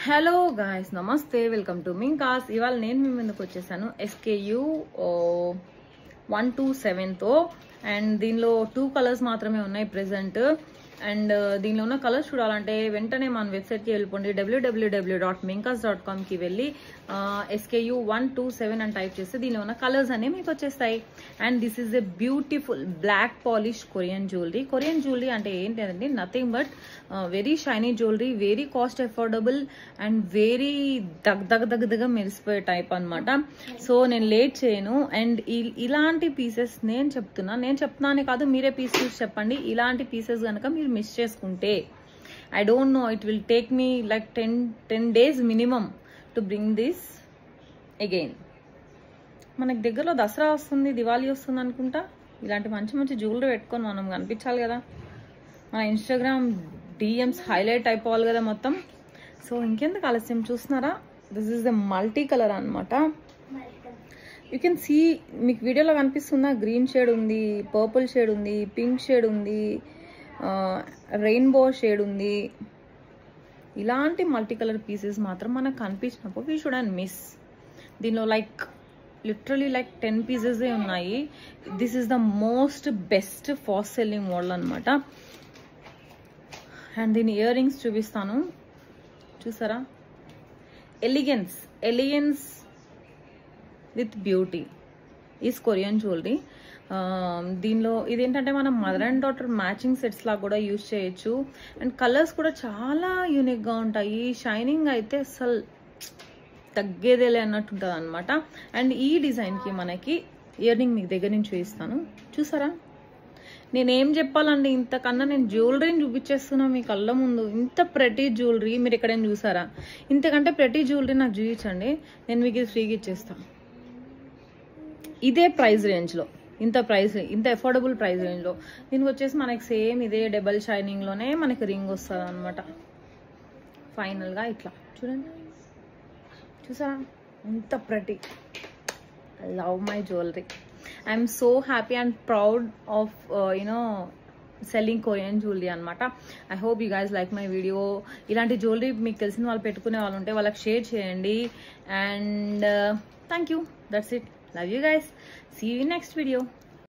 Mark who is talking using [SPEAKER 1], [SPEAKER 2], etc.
[SPEAKER 1] Hello guys, నమస్తే, welcome to మింకాస్. ఇవాళ నేను మీ ముందుకు వచ్చేసాను SKU 127తో. అండ్ దీనిలో 2 కలర్స్ మాత్రమే ఉన్నాయి ప్రెసెంట్. అండ్ దీనిలో ఉన్న కలర్స్ చూడాలంటే వెంటనే మన వెబ్సైట్కి వెళ్ళిపోండి, www.minkas.com కి వెళ్ళి SKU 127 అని టైప్ చేస్తే దీనిలో ఉన్న కలర్స్ అన్ని మీకు వచ్చేస్తాయి. And this is a beautiful black polish Korean jewellery. Korean jewellery అంటే ఏంటి అంటే nothing but very shiny jewellery, very cost affordable and very దగ్గ మెరిసిపోయే టైప్ అనమాట. సో నేను లేట్ చేయను. అండ్ ఇలాంటి పీసెస్ నేను చెప్తున్నానే కాదు, మీరే పీస్ చూసి చెప్పండి. ఇలాంటి పీసెస్ కనుక మీరు మిస్ చేసుకుంటే I don't know, it will take me like 10 days minimum to bring this again. మనకి దగ్గరలో దసరా వస్తుంది, దివాళీ వస్తుంది అనుకుంటా. ఇలాంటి మంచి మంచి జ్యువెలరీ పెట్టుకొని మనం కనిపించాలి కదా, మన ఇన్స్టాగ్రామ్ DMs హైలైట్ అయిపోవాలి కదా మొత్తం. సో ఇంకెందుకు ఆలస్యం, చూస్తున్నారా? This is the multi colour అనమాట. యూ కెన్ సీ, మీకు వీడియోలో కనిపిస్తుందా? గ్రీన్ షేడ్ ఉంది, పర్పుల్ షేడ్ ఉంది, పింక్ షేడ్ ఉంది, రెయిన్బో షేడ్ ఉంది. ఇలాంటి మల్టీ కలర్ పీసెస్ మాత్రం మనకు కనిపించినప్పుడు వీ షుడ్ అండ్ మిస్. దీనిలో లైక్ లిటరలీ లైక్ 10 pieces ఉన్నాయి. This is the most best fast selling model అనమాట. అండ్ దీని ఇయర్ రింగ్స్ చూపిస్తాను, చూసారా? Elegance with beauty is Korean jewellery. దీనిలో ఇదేంటంటే మనం mother and daughter matching sets లాగా కూడా యూజ్ చేయొచ్చు. అండ్ కలర్స్ కూడా చాలా యూనిక్గా ఉంటాయి. షైనింగ్ అయితే అసలు తగ్గేదేలే అన్నట్టు ఉంటుంది అనమాట. అండ్ ఈ డిజైన్కి మనకి ఇయర్ రింగ్ మీకు దగ్గర నుంచి చూపిస్తాను, చూసారా? నేనేం చెప్పాలండి, ఇంతకన్నా నేను జ్యువెలరీని చూపించేస్తున్నా మీ కళ్ళ ముందు. ఇంత ప్రతి జ్యువెలరీ మీరు ఎక్కడైనా చూసారా? ఇంతకంటే ప్రతి జ్యువెలరీ నాకు చూపించండి, నేను మీకు ఇది ఫ్రీగా ఇచ్చేస్తాను. ఇదే ప్రైస్ రేంజ్లో, ఇంత అఫోర్డబుల్ ప్రైస్ రేంజ్లో దీనికి వచ్చేసి మనకి సేమ్ ఇదే డబల్ షైనింగ్లోనే మనకి రింగ్ వస్తుంది అనమాట. ఫైనల్గా ఇట్లా చూడండి, చూసారా? ఇంత ప్రతి. I love my jewellery. I'm so happy and proud of selling Korean jewellery అనమాట. I hope you guys like my video. ఇలాంటి జ్యువెలరీ మీకు తెలిసిన వాళ్ళు పెట్టుకునే వాళ్ళు ఉంటే వాళ్ళకి షేర్ చేయండి. And thank you. That's it. Love you guys. See you in next video.